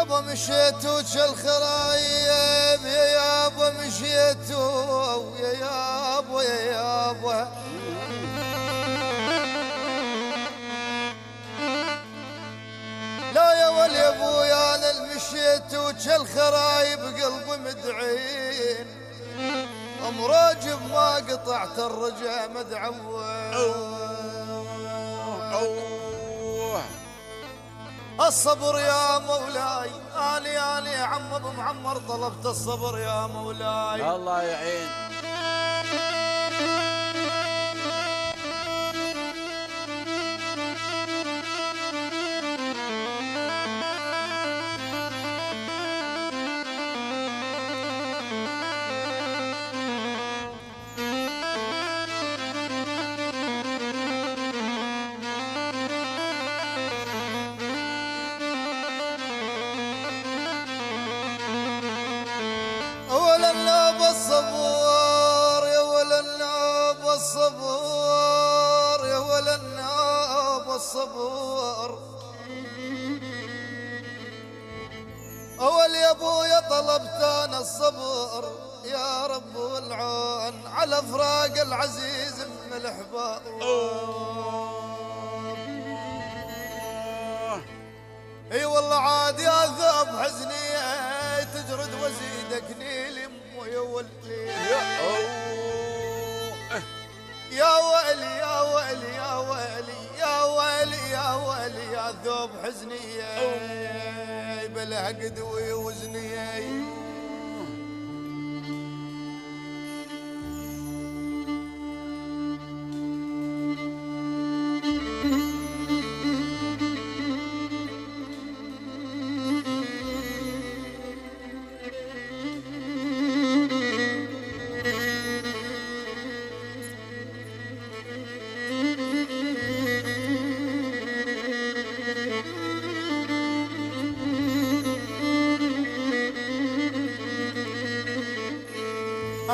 يابا مشيتو الخرايب يا يابا مشيتو يا يابا يا يابا لا يا ولي ابويا انا المشيتو الخرايب قلبي مدعين امراجب ما قطعت الرجا مدعوه الصبر يا مولاي آلي يا عم ابو معمر طلبت الصبر يا مولاي الله يعين. الصبور يا ولا الناب الصبور يا ولا الناب الصبور اول يا ابويا طلبت انا الصبر يا رب العون على فراق العزيز من الاحباب اي والله عاد يا ذاب حزني تجرد وزيدك نيل يا ولدي يا ويلي يا ويلي يا ويلي يا ويلي يا ويلي يا ذوب حزني بلا قدوي وزني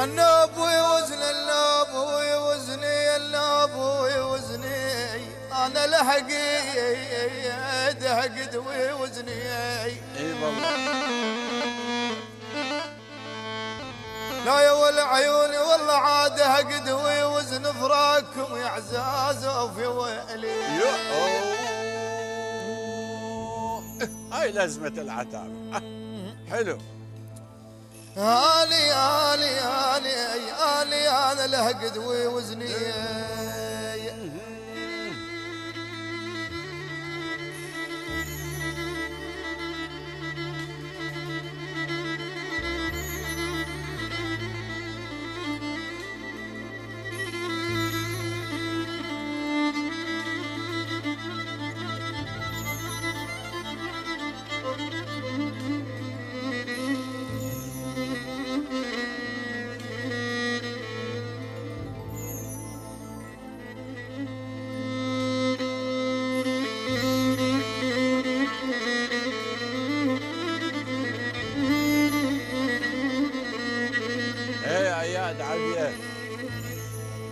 الناب ويوزن الناب ويوزني الناب ويوزني انا لحقي دهقد ويوزني اي والله لا يا ولا عيوني والله عاد هقد ويوزن فراقكم يا عزاز وفي ويلي هاي لازمة العتاب. حلو. آلي أنا لهقد ووزني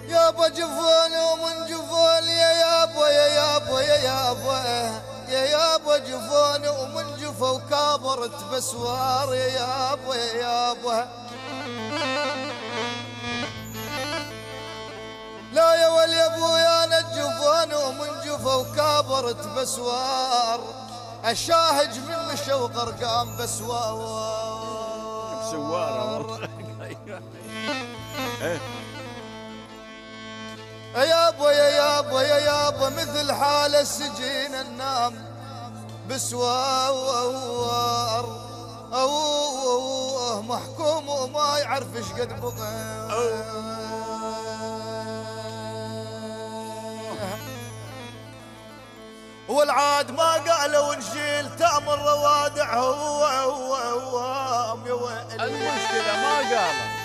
يابا جفوني ومن جفوني يا يابا يا يابا يا يابا يا يابا جفوني ومن جفا وكابرت بسوار يا يابا يا يابا لا يا ولي ابويا انا جفوني ومن جفا وكابرت بسوار الشاهج من مشى وغرقان بسوار بسوار يا يابا يا يابا يا يابا مثل حال السجين النام بسوار محكوم وما يعرف ايش قد بقى والعاد ما قالوا نشيل تأمر روادع هو يا ويلي المشكلة ما قالوا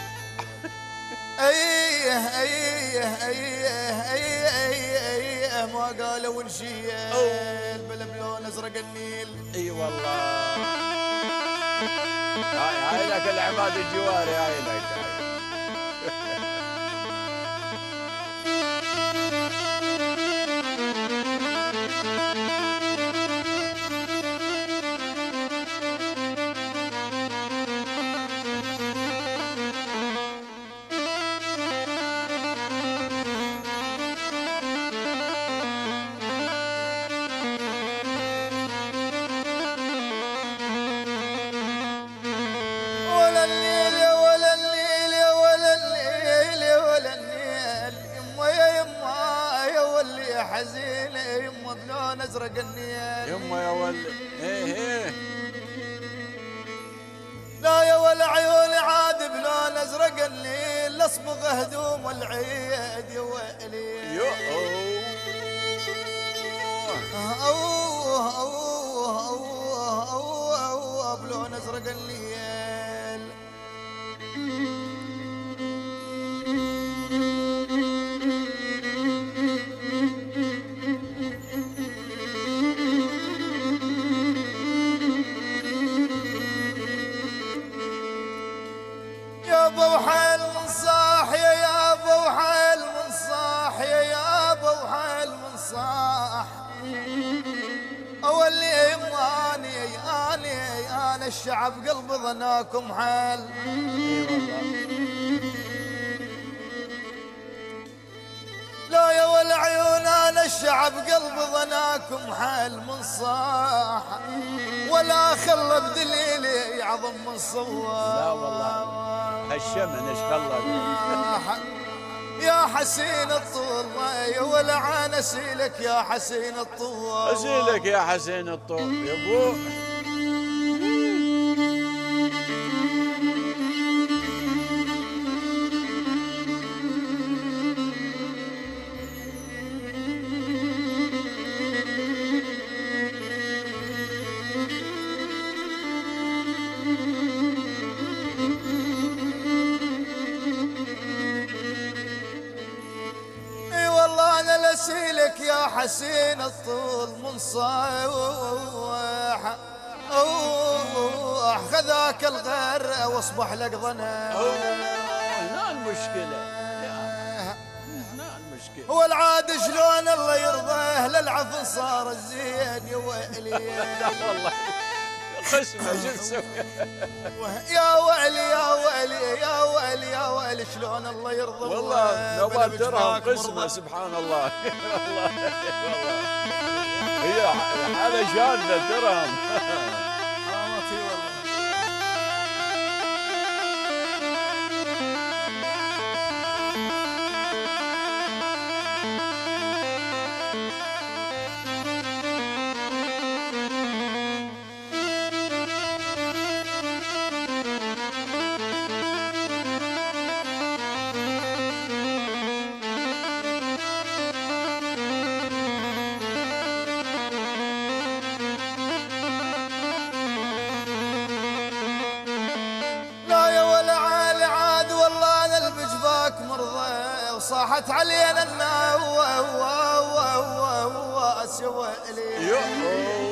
ايه ما قالوا نشيل بلا بلون ازرق النيل اي والله هاي لك العماد الجواري هاي لك حزينة يمه بلون ازرق النيل. يما يا ولد ايه لا يا ولا عيوني عاد بلون ازرق النيل، اصبغ هدوم العيد يا ويلي. يو أوه أوه أوه أوه أوه بلون ازرق الليل. يا ابو حيل من صاح يا ابو حيل من صاح يا ابو حيل من صاح. اولي يماني انا الشعب قلب ظناكم حال. لا يا والعيون انا الشعب قلب ظناكم حال من صاح، ولا خلى بدليلي يعظم من صواب. لا والله هالشمن ايش خلى يا حسين الطول يا ولعان اسيلك يا حسين الطول. اسيلك يا حسين الطول يا ابو. اسيلك يا حسين الطول من صايح. خذاك الغر واصبح لك ظنا. هنا المشكلة هنا المشكلة. هو العاد شلون الله يرضيه للعفن صار الزين يا ويلي. لا والله قسمة شو تسوي. يا ويلي يا ويلي يا ويلي يا ويلي شلون الله يرضى. والله نواب درهم قسمة سبحان الله. والله هي حالة شاذة درهم. حرامتي والله. صاحت علينا الناس يا ويلي.